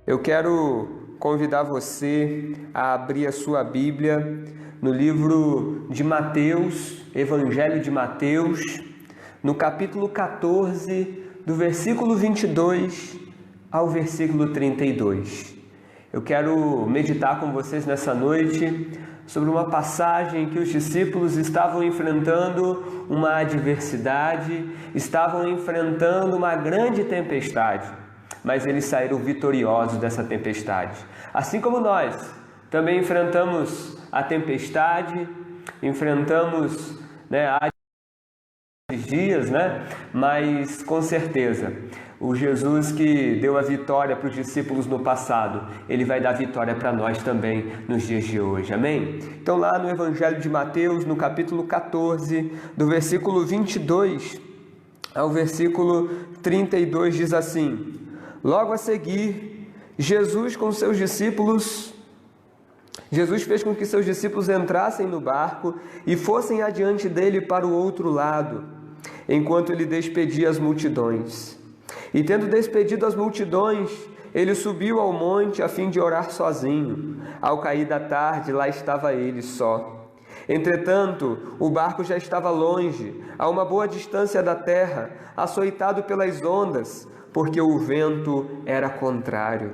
Eu quero convidar você a abrir a sua Bíblia no livro de Mateus, Evangelho de Mateus, no capítulo 14, do versículo 22 ao versículo 32. Eu quero meditar com vocês nessa noite sobre uma passagem que os discípulos estavam enfrentando uma adversidade, estavam enfrentando uma grande tempestade, mas eles saíram vitoriosos dessa tempestade. Assim como nós também enfrentamos a tempestade, enfrentamos esses dias, mas com certeza o Jesus que deu a vitória para os discípulos no passado, Ele vai dar vitória para nós também nos dias de hoje, amém? Então lá no Evangelho de Mateus, no capítulo 14, do versículo 22 ao versículo 32, diz assim: Logo a seguir, Jesus fez com que seus discípulos entrassem no barco e fossem adiante dele para o outro lado, enquanto ele despedia as multidões. E tendo despedido as multidões, ele subiu ao monte a fim de orar sozinho. Ao cair da tarde, lá estava ele só. Entretanto, o barco já estava longe, a uma boa distância da terra, açoitado pelas ondas, porque o vento era contrário.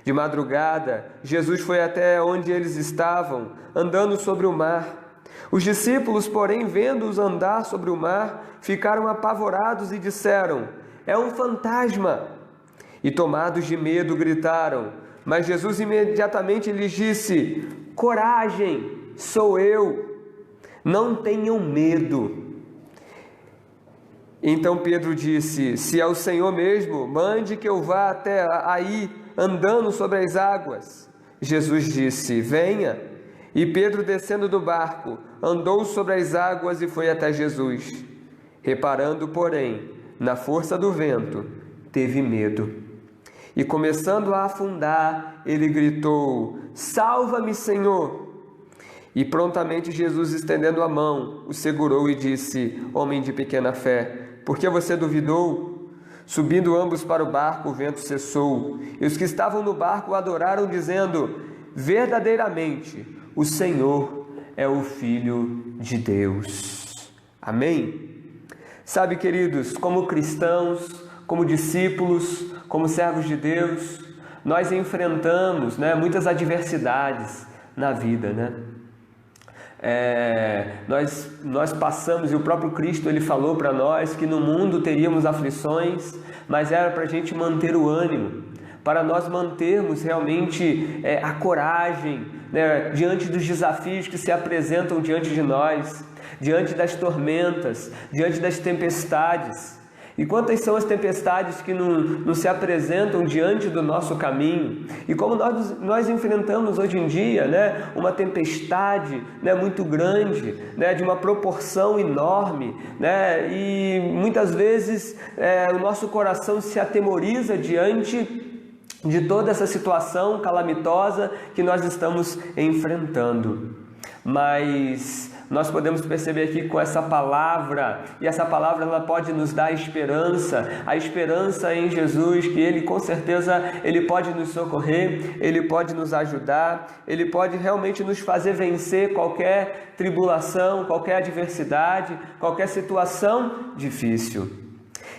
De madrugada, Jesus foi até onde eles estavam, andando sobre o mar. Os discípulos, porém, vendo-os andar sobre o mar, ficaram apavorados e disseram: É um fantasma! E tomados de medo, gritaram. Mas Jesus imediatamente lhes disse: Coragem, sou eu, não tenham medo. Então Pedro disse: Se é o Senhor mesmo, mande que eu vá até aí, andando sobre as águas. Jesus disse: Venha. E Pedro, descendo do barco, andou sobre as águas e foi até Jesus. Reparando, porém, na força do vento, teve medo. E começando a afundar, ele gritou: Salva-me, Senhor! E prontamente Jesus, estendendo a mão, o segurou e disse: Homem de pequena fé, por que você duvidou? Subindo ambos para o barco, o vento cessou, e os que estavam no barco adoraram, dizendo: Verdadeiramente, o Senhor é o Filho de Deus. Amém? Sabe, queridos, como cristãos, como discípulos, como servos de Deus, nós enfrentamos muitas adversidades na vida, Nós passamos, e o próprio Cristo ele falou para nós que no mundo teríamos aflições, mas era para a gente manter o ânimo, para nós mantermos realmente a coragem diante dos desafios que se apresentam diante de nós, diante das tormentas, diante das tempestades. E quantas são as tempestades que não se apresentam diante do nosso caminho? E como nós enfrentamos hoje em dia uma tempestade muito grande, de uma proporção enorme, e muitas vezes o nosso coração se atemoriza diante de toda essa situação calamitosa que nós estamos enfrentando. Mas nós podemos perceber aqui com essa palavra, e essa palavra ela pode nos dar esperança, a esperança em Jesus, que Ele com certeza Ele pode nos socorrer, Ele pode nos ajudar, Ele pode realmente nos fazer vencer qualquer tribulação, qualquer adversidade, qualquer situação difícil.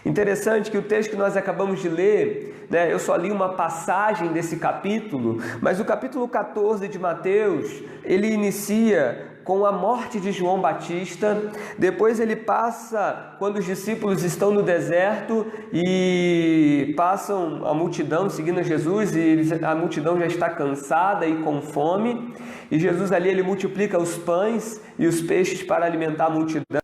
Interessante que o texto que nós acabamos de ler, eu só li uma passagem desse capítulo, mas o capítulo 14 de Mateus, ele inicia com a morte de João Batista. Depois ele passa quando os discípulos estão no deserto e passam a multidão seguindo Jesus, e a multidão já está cansada e com fome, e Jesus ali ele multiplica os pães e os peixes para alimentar a multidão.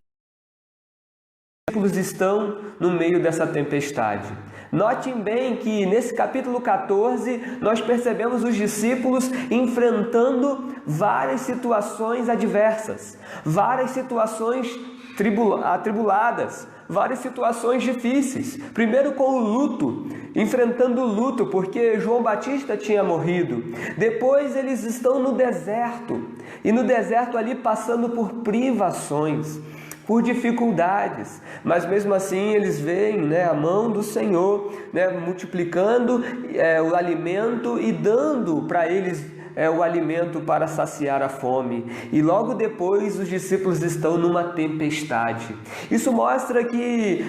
Os discípulos estão no meio dessa tempestade. Notem bem que nesse capítulo 14 nós percebemos os discípulos enfrentando várias situações adversas, várias situações atribuladas, várias situações difíceis. Primeiro com o luto, enfrentando o luto porque João Batista tinha morrido. Depois eles estão no deserto, e no deserto ali passando por privações. por dificuldades, mas mesmo assim eles veem, né, a mão do Senhor, né, multiplicando o alimento e dando para eles o alimento para saciar a fome. E logo depois os discípulos estão numa tempestade. Isso mostra que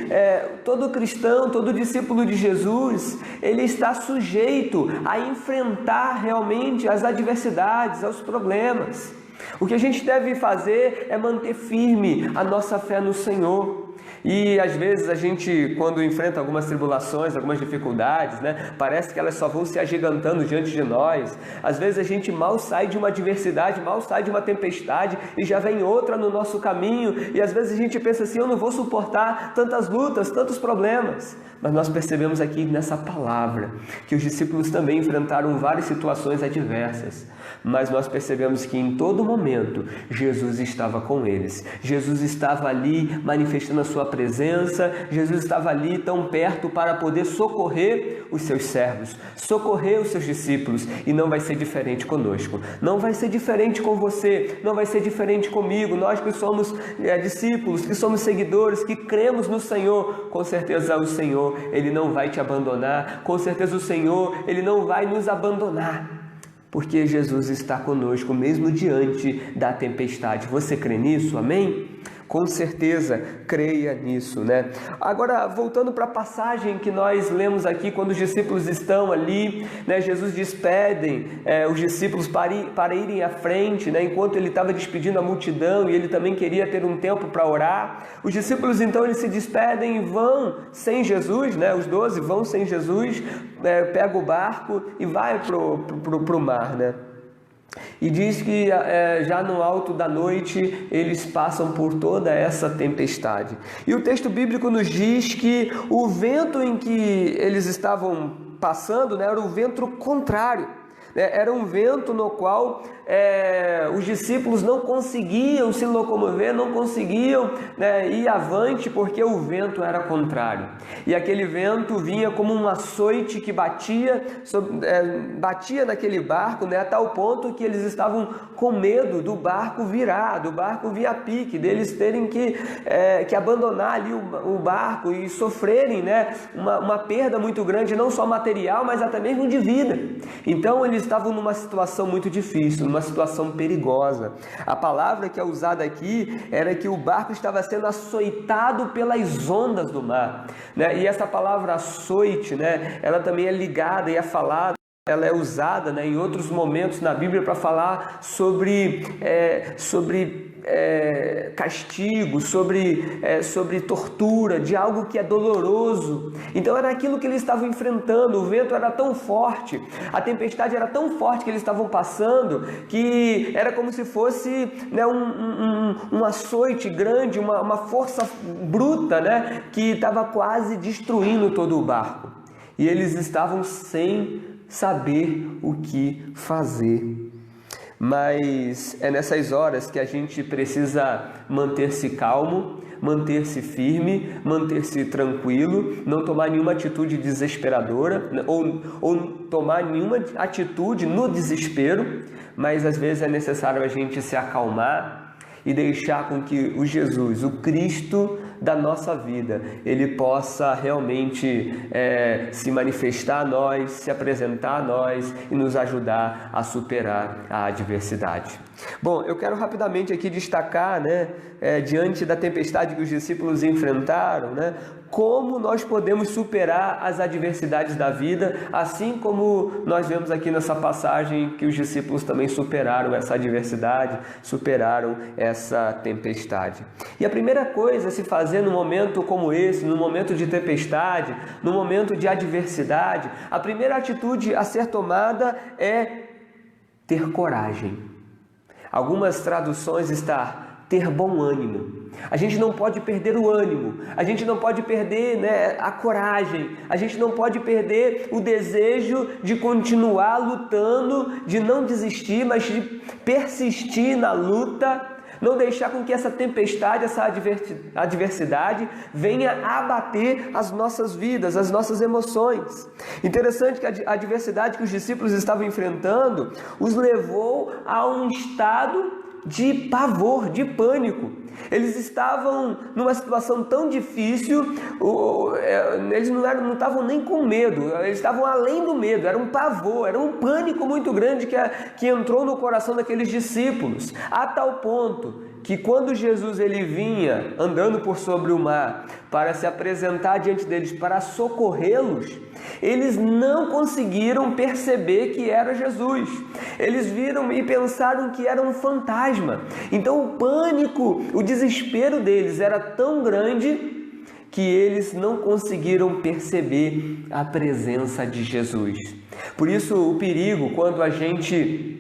todo cristão, todo discípulo de Jesus, ele está sujeito a enfrentar realmente as adversidades, aos problemas. O que a gente deve fazer é manter firme a nossa fé no Senhor. E às vezes a gente, quando enfrenta algumas tribulações, algumas dificuldades, né, parece que elas só vão se agigantando diante de nós. Às vezes a gente mal sai de uma adversidade, mal sai de uma tempestade e já vem outra no nosso caminho. E às vezes a gente pensa assim, eu não vou suportar tantas lutas, tantos problemas. Mas nós percebemos aqui nessa palavra que os discípulos também enfrentaram várias situações adversas. Mas nós percebemos que em todo momento Jesus estava com eles. Jesus estava ali manifestando a sua presença. Jesus estava ali tão perto para poder socorrer os seus servos, socorrer os seus discípulos. E não vai ser diferente conosco. Não vai ser diferente com você. Não vai ser diferente comigo. Nós que somos discípulos, que somos seguidores, que cremos no Senhor, com certeza o Senhor, Ele não vai te abandonar. Com certeza o Senhor, Ele não vai nos abandonar. Porque Jesus está conosco mesmo diante da tempestade. Você crê nisso? Amém? Com certeza, creia nisso, né? Agora, voltando para a passagem que nós lemos aqui, quando os discípulos estão ali, né? Jesus despedem os discípulos para irem à frente, né? Enquanto ele estava despedindo a multidão e ele também queria ter um tempo para orar. Os discípulos, então, eles se despedem e vão sem Jesus, né? Os 12 vão sem Jesus, pega o barco e vai pro mar, né? E diz que já no alto da noite eles passam por toda essa tempestade. E o texto bíblico nos diz que o vento em que eles estavam passando, né, era o vento contrário. Era um vento no qual os discípulos não conseguiam se locomover, não conseguiam, né, ir avante, porque o vento era contrário. E aquele vento vinha como um açoite que batia naquele barco, né, a tal ponto que eles estavam com medo do barco virar, do barco vir a pique, deles terem que abandonar ali o barco e sofrerem, né, uma perda muito grande, não só material, mas até mesmo de vida. Então eles estavam numa situação muito difícil, numa situação perigosa. A palavra que é usada aqui era que o barco estava sendo açoitado pelas ondas do mar, né? E essa palavra açoite, né, ela também é ligada e é falada, ela é usada, né, em outros momentos na Bíblia para falar sobre castigo, sobre tortura, de algo que é doloroso. Então era aquilo que eles estavam enfrentando. O vento era tão forte, a tempestade era tão forte que eles estavam passando, que era como se fosse, né, um açoite grande, uma força bruta, né, que estava quase destruindo todo o barco. E eles estavam sem saber o que fazer. Mas é nessas horas que a gente precisa manter-se calmo, manter-se firme, manter-se tranquilo, não tomar nenhuma atitude desesperadora ou tomar nenhuma atitude no desespero, mas às vezes é necessário a gente se acalmar e deixar com que o Jesus, o Cristo da nossa vida, ele possa realmente se manifestar a nós, se apresentar a nós e nos ajudar a superar a adversidade. Bom, eu quero rapidamente aqui destacar, né, diante da tempestade que os discípulos enfrentaram, né, como nós podemos superar as adversidades da vida, assim como nós vemos aqui nessa passagem que os discípulos também superaram essa adversidade, superaram essa tempestade. E a primeira coisa a se fazer num momento como esse, num momento de tempestade, num momento de adversidade, a primeira atitude a ser tomada é ter coragem. Algumas traduções está ter bom ânimo. A gente não pode perder o ânimo, a gente não pode perder, né, a coragem, a gente não pode perder o desejo de continuar lutando, de não desistir, mas de persistir na luta, não deixar com que essa tempestade, essa adversidade venha abater as nossas vidas, as nossas emoções. Interessante que a adversidade que os discípulos estavam enfrentando os levou a um estado de pavor, de pânico. Eles estavam numa situação tão difícil, eles não estavam nem com medo, eles estavam além do medo, era um pavor, era um pânico muito grande que entrou no coração daqueles discípulos, a tal ponto que quando Jesus ele vinha andando por sobre o mar para se apresentar diante deles, para socorrê-los, eles não conseguiram perceber que era Jesus. Eles viram e pensaram que era um fantasma. Então o pânico, o desespero deles era tão grande que eles não conseguiram perceber a presença de Jesus. Por isso o perigo quando a gente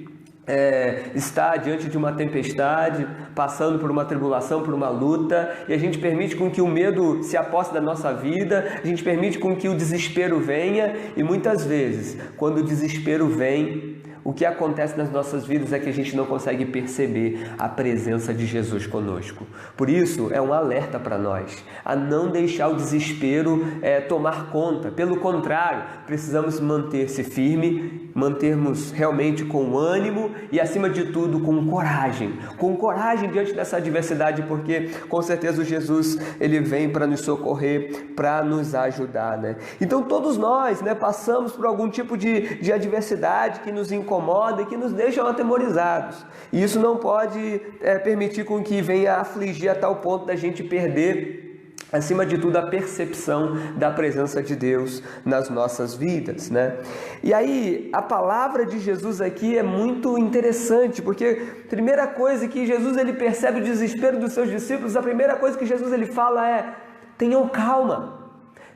está diante de uma tempestade, passando por uma tribulação, por uma luta, e a gente permite com que o medo se aposse da nossa vida, a gente permite com que o desespero venha, e muitas vezes, quando o desespero vem, o que acontece nas nossas vidas é que a gente não consegue perceber a presença de Jesus conosco. Por isso, é um alerta para nós, a não deixar o desespero tomar conta. Pelo contrário, precisamos manter-se firme, mantermos realmente com ânimo e, acima de tudo, com coragem diante dessa adversidade, porque com certeza o Jesus ele vem para nos socorrer, para nos ajudar, né? Então todos nós, né, passamos por algum tipo de adversidade que nos incomoda e que nos deixam atemorizados. E isso não pode permitir com que venha afligir a tal ponto da gente perder, acima de tudo, a percepção da presença de Deus nas nossas vidas, né? E aí, a palavra de Jesus aqui é muito interessante, porque a primeira coisa que Jesus ele percebe o desespero dos seus discípulos, a primeira coisa que Jesus ele fala é: tenham calma,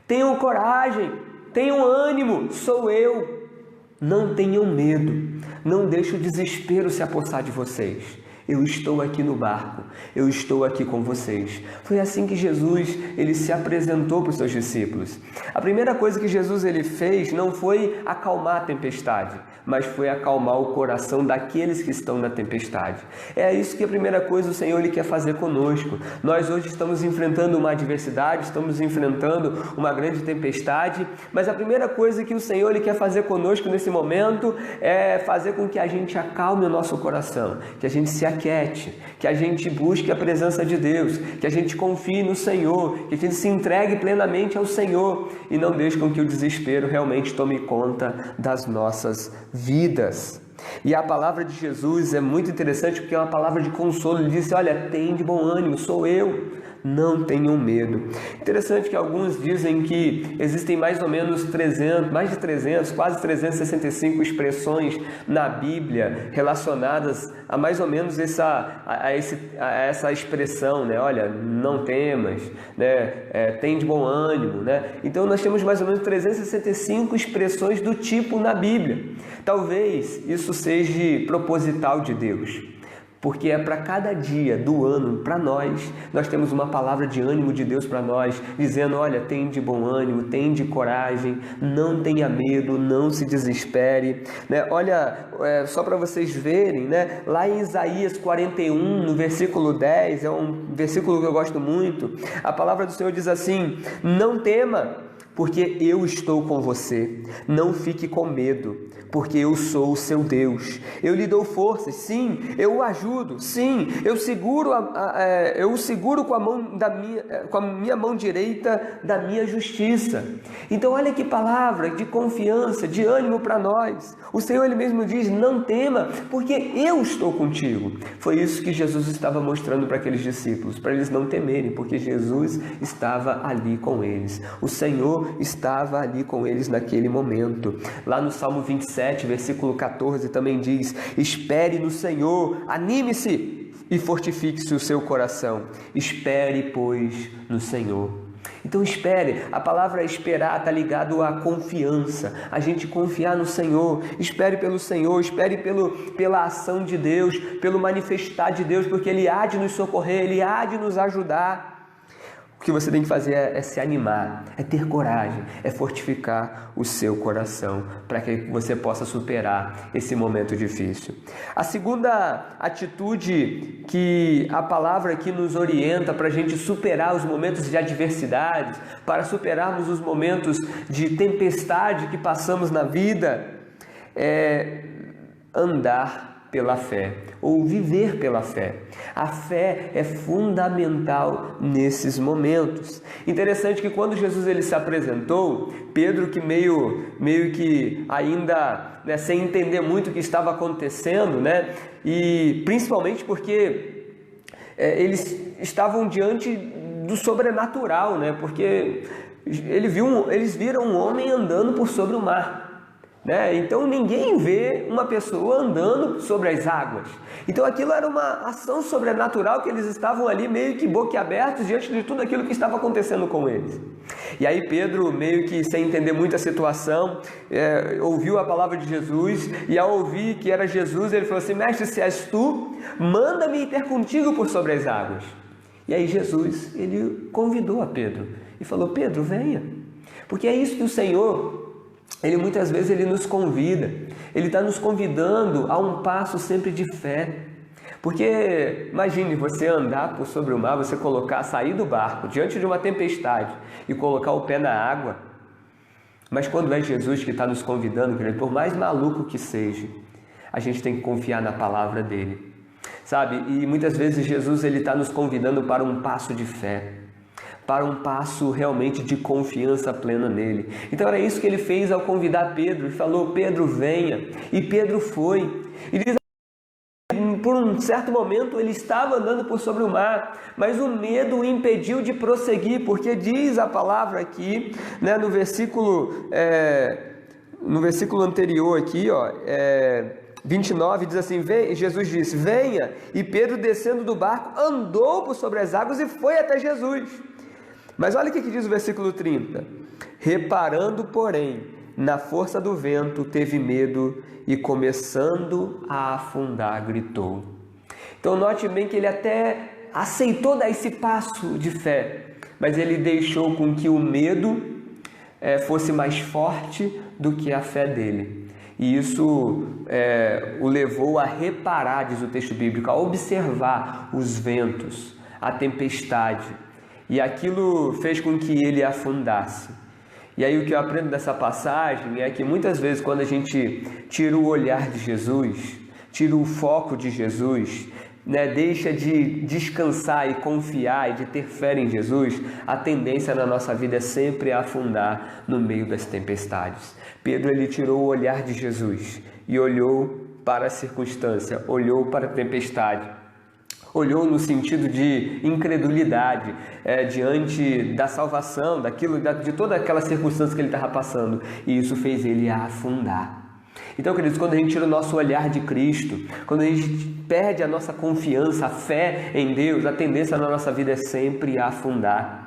tenham coragem, tenham ânimo, sou eu. Não tenham medo, não deixe o desespero se apossar de vocês. Eu estou aqui no barco, eu estou aqui com vocês. Foi assim que Jesus ele se apresentou para os seus discípulos. A primeira coisa que Jesus ele fez não foi acalmar a tempestade, mas foi acalmar o coração daqueles que estão na tempestade. É isso que a primeira coisa o Senhor ele quer fazer conosco. Nós hoje estamos enfrentando uma adversidade, estamos enfrentando uma grande tempestade, mas a primeira coisa que o Senhor ele quer fazer conosco nesse momento é fazer com que a gente acalme o nosso coração, que a gente se aquiete, que a gente busque a presença de Deus, que a gente confie no Senhor, que a gente se entregue plenamente ao Senhor e não deixe com que o desespero realmente tome conta das nossas vidas. E a palavra de Jesus é muito interessante porque é uma palavra de consolo. Ele disse: olha, tem de bom ânimo, sou eu, não tenham medo. Interessante que alguns dizem que existem mais ou menos 300, quase 365 expressões na Bíblia relacionadas a mais ou menos essa expressão, né? Olha, não temas, né? Tem de bom ânimo, né? Então nós temos mais ou menos 365 expressões do tipo na Bíblia. Talvez isso seja proposital de Deus, porque é para cada dia do ano, para nós temos uma palavra de ânimo de Deus para nós, dizendo: olha, tem de bom ânimo, tem de coragem, não tenha medo, não se desespere, né? Olha, só para vocês verem, né? Lá em Isaías 41, no versículo 10, é um versículo que eu gosto muito, a palavra do Senhor diz assim: não tema, porque eu estou com você. Não fique com medo, porque eu sou o seu Deus. Eu lhe dou forças, sim, eu o ajudo, sim, eu o seguro com a minha mão direita da minha justiça. Então olha que palavra de confiança, de ânimo para nós. O Senhor ele mesmo diz: não tema, porque eu estou contigo. Foi isso que Jesus estava mostrando para aqueles discípulos, para eles não temerem, porque Jesus estava ali com eles. O Senhor estava ali com eles naquele momento. Lá no Salmo 27, versículo 14 também diz: espere no Senhor, anime-se e fortifique-se o seu coração. Espere, pois, no Senhor. Então espere, a palavra esperar está ligado à confiança, a gente confiar no Senhor. Espere pelo Senhor, espere pela ação de Deus, pelo manifestar de Deus, porque Ele há de nos socorrer, Ele há de nos ajudar. O que você tem que fazer é se animar, é ter coragem, é fortificar o seu coração para que você possa superar esse momento difícil. A segunda atitude que a palavra aqui nos orienta para a gente superar os momentos de adversidade, para superarmos os momentos de tempestade que passamos na vida, é andar pela fé, ou viver pela fé. A fé é fundamental nesses momentos. Interessante que quando Jesus ele se apresentou, Pedro, que meio que ainda, né, sem entender muito o que estava acontecendo, né, e principalmente porque eles estavam diante do sobrenatural, né, porque eles viram um homem andando por sobre o mar. Então ninguém vê uma pessoa andando sobre as águas. Então aquilo era uma ação sobrenatural, que eles estavam ali meio que boquiabertos diante de tudo aquilo que estava acontecendo com eles. E aí Pedro, meio que sem entender muito a situação, ouviu a palavra de Jesus, e ao ouvir que era Jesus, ele falou assim: mestre, se és tu, manda-me ir ter contigo por sobre as águas. E aí Jesus, ele convidou a Pedro e falou: Pedro, venha. Porque é isso que o Senhor, Ele muitas vezes ele nos convida, Ele está nos convidando a um passo sempre de fé. Porque imagine você andar por sobre o mar, você sair do barco diante de uma tempestade e colocar o pé na água. Mas quando é Jesus que está nos convidando, querido, por mais maluco que seja, a gente tem que confiar na palavra dele, sabe? E muitas vezes Jesus ele está nos convidando para um passo de fé, para um passo realmente de confiança plena nele. Então era isso que ele fez ao convidar Pedro. Ele falou: Pedro, venha. E Pedro foi. E diz, por um certo momento ele estava andando por sobre o mar, mas o medo o impediu de prosseguir, porque diz a palavra aqui, né, no versículo anterior aqui, 29, diz assim: Jesus disse: venha. E Pedro, descendo do barco, andou por sobre as águas e foi até Jesus. Mas olha o que diz o versículo 30. Reparando, porém, na força do vento, teve medo e, começando a afundar, gritou. Então note bem que ele até aceitou dar esse passo de fé, mas ele deixou com que o medo fosse mais forte do que a fé dele. E isso o levou a reparar, diz o texto bíblico, a observar os ventos, a tempestade. E aquilo fez com que ele afundasse. E aí o que eu aprendo dessa passagem é que muitas vezes quando a gente tira o olhar de Jesus, tira o foco de Jesus, deixa de descansar e confiar e de ter fé em Jesus, a tendência na nossa vida é sempre afundar no meio das tempestades. Pedro ele tirou o olhar de Jesus e olhou para a circunstância, olhou para a tempestade. Olhou no sentido de incredulidade diante da salvação, de toda aquela circunstância que ele estava passando. E isso fez ele afundar. Então, queridos, quando a gente tira o nosso olhar de Cristo, quando a gente perde a nossa confiança, a fé em Deus, a tendência na nossa vida é sempre afundar.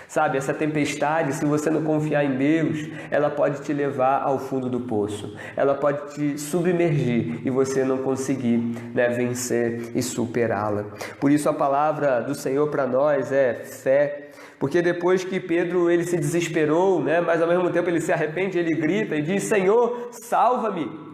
Sabe, essa tempestade, se você não confiar em Deus, ela pode te levar ao fundo do poço. Ela pode te submergir e você não conseguir vencer e superá-la. Por isso a palavra do Senhor para nós é fé. Porque depois que Pedro ele se desesperou, mas ao mesmo tempo ele se arrepende, ele grita e diz: Senhor, salva-me.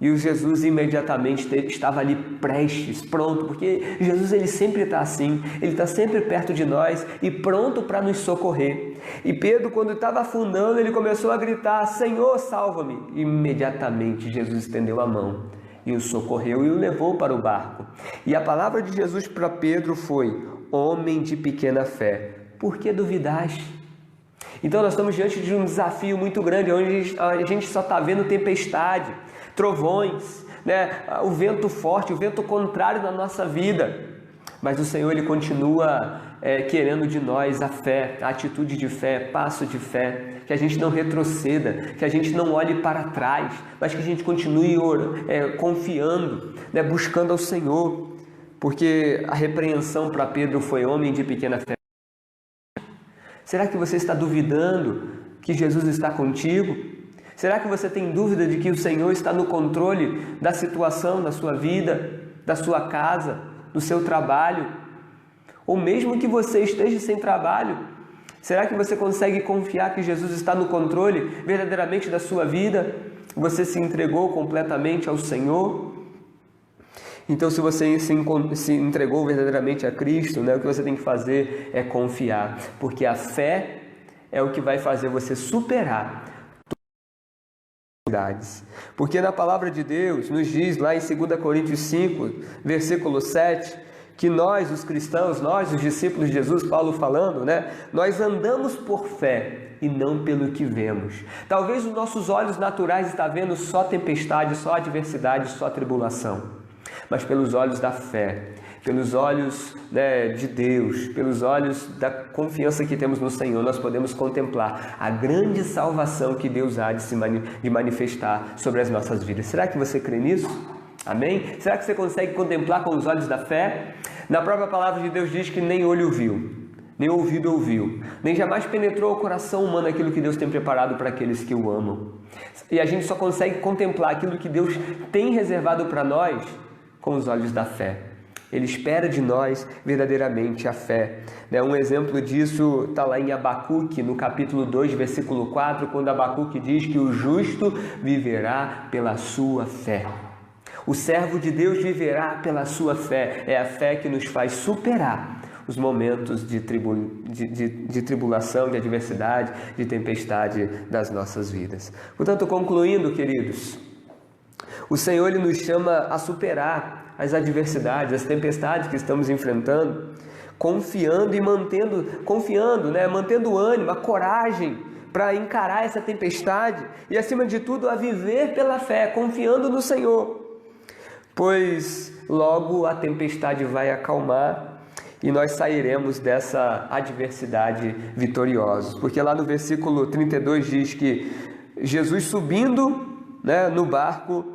E o Jesus imediatamente estava ali prestes, pronto, porque Jesus ele sempre está assim, ele está sempre perto de nós e pronto para nos socorrer. E Pedro, quando estava afundando, ele começou a gritar: Senhor, salva-me. Imediatamente Jesus estendeu a mão e o socorreu e o levou para o barco. E a palavra de Jesus para Pedro foi: homem de pequena fé, por que duvidaste? Então nós estamos diante de um desafio muito grande, onde a gente só está vendo tempestade, trovões, o vento forte, o vento contrário na nossa vida. Mas o Senhor ele continua querendo de nós a fé, a atitude de fé, passo de fé, que a gente não retroceda, que a gente não olhe para trás, mas que a gente continue confiando, buscando ao Senhor. Porque a repreensão para Pedro foi: homem de pequena fé. Será que você está duvidando que Jesus está contigo? Será que você tem dúvida de que o Senhor está no controle da situação da sua vida, da sua casa, do seu trabalho? Ou mesmo que você esteja sem trabalho, será que você consegue confiar que Jesus está no controle verdadeiramente da sua vida? Você se entregou completamente ao Senhor? Então, se você se entregou verdadeiramente a Cristo, o que você tem que fazer é confiar, porque a fé é o que vai fazer você superar adversidades. Porque na palavra de Deus nos diz lá em 2 Coríntios 5, versículo 7, que nós, os cristãos, nós, os discípulos de Jesus, Paulo falando, né? Nós andamos por fé e não pelo que vemos. Talvez os nossos olhos naturais estão vendo só tempestade, só adversidade, só tribulação. Mas pelos olhos da fé, pelos olhos, né, de Deus, pelos olhos da confiança que temos no Senhor, nós podemos contemplar a grande salvação que Deus há de manifestar sobre as nossas vidas. Será que você crê nisso? Amém? Será que você consegue contemplar com os olhos da fé? Na própria palavra de Deus diz que nem olho viu, nem ouvido ouviu, nem jamais penetrou o coração humano aquilo que Deus tem preparado para aqueles que o amam. E a gente só consegue contemplar aquilo que Deus tem reservado para nós com os olhos da fé. Ele espera de nós verdadeiramente a fé. Um exemplo disso está lá em Abacuque, no capítulo 2, versículo 4, quando Abacuque diz que o justo viverá pela sua fé. O servo de Deus viverá pela sua fé. É a fé que nos faz superar os momentos de tribulação, de adversidade, de tempestade das nossas vidas. Portanto, concluindo, queridos, o Senhor Ele nos chama a superar as adversidades, as tempestades que estamos enfrentando, confiando e mantendo o ânimo, a coragem para encarar essa tempestade e, acima de tudo, a viver pela fé, confiando no Senhor. Pois logo a tempestade vai acalmar e nós sairemos dessa adversidade vitoriosos. Porque lá no versículo 32 diz que Jesus subindo, no barco,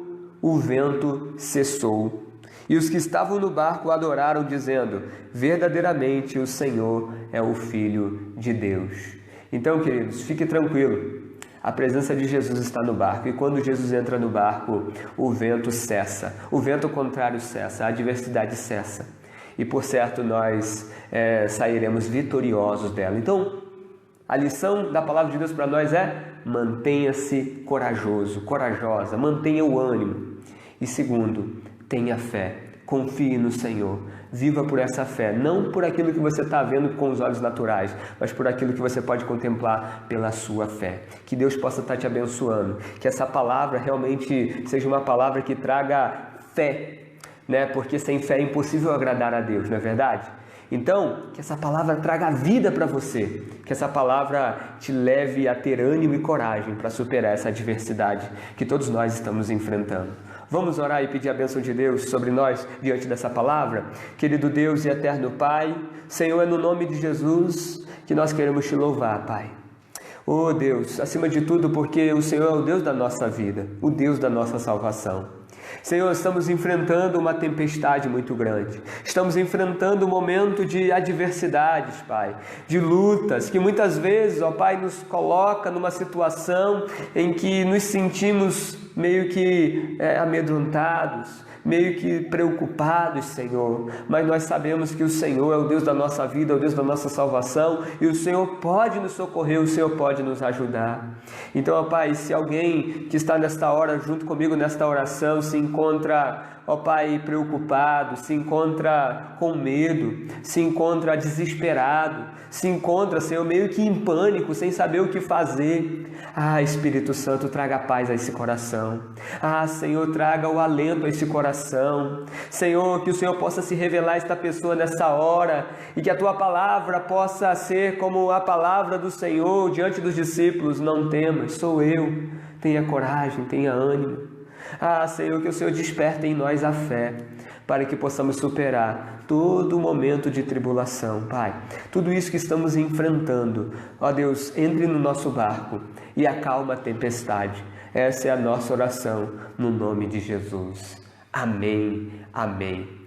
o vento cessou. E os que estavam no barco adoraram, dizendo: verdadeiramente o Senhor é o Filho de Deus. Então, queridos, fique tranquilo. A presença de Jesus está no barco, e quando Jesus entra no barco, o vento cessa, o vento contrário cessa, a adversidade cessa, e por certo nós sairemos vitoriosos dela. Então, a lição da palavra de Deus para nós é: mantenha-se corajoso, corajosa, mantenha o ânimo. E segundo, tenha fé, confie no Senhor, viva por essa fé, não por aquilo que você está vendo com os olhos naturais, mas por aquilo que você pode contemplar pela sua fé. Que Deus possa estar te abençoando, que essa palavra realmente seja uma palavra que traga fé, porque sem fé é impossível agradar a Deus, não é verdade? Então, que essa palavra traga vida para você, que essa palavra te leve a ter ânimo e coragem para superar essa adversidade que todos nós estamos enfrentando. Vamos orar e pedir a bênção de Deus sobre nós diante dessa palavra? Querido Deus e eterno Pai, Senhor, é no nome de Jesus que nós queremos te louvar, Pai. Oh Deus, acima de tudo, porque o Senhor é o Deus da nossa vida, o Deus da nossa salvação. Senhor, estamos enfrentando uma tempestade muito grande. Estamos enfrentando um momento de adversidades, Pai, de lutas, que muitas vezes, ó Pai, nos coloca numa situação em que nos sentimos meio que amedrontados, meio que preocupados, Senhor, mas nós sabemos que o Senhor é o Deus da nossa vida, é o Deus da nossa salvação, e o Senhor pode nos socorrer, o Senhor pode nos ajudar. Então, ó Pai, se alguém que está nesta hora, junto comigo nesta oração, se encontra, ó Pai, preocupado, se encontra com medo, se encontra desesperado, se encontra, Senhor, meio que em pânico, sem saber o que fazer. Espírito Santo, traga paz a esse coração. Senhor, traga o alento a esse coração. Senhor, que o Senhor possa se revelar a esta pessoa nessa hora e que a Tua palavra possa ser como a palavra do Senhor diante dos discípulos: não temas, sou eu. Tenha coragem, tenha ânimo. Senhor, que o Senhor desperte em nós a fé, para que possamos superar todo momento de tribulação, Pai. Tudo isso que estamos enfrentando, ó Deus, entre no nosso barco e acalma a tempestade. Essa é a nossa oração, no nome de Jesus. Amém, amém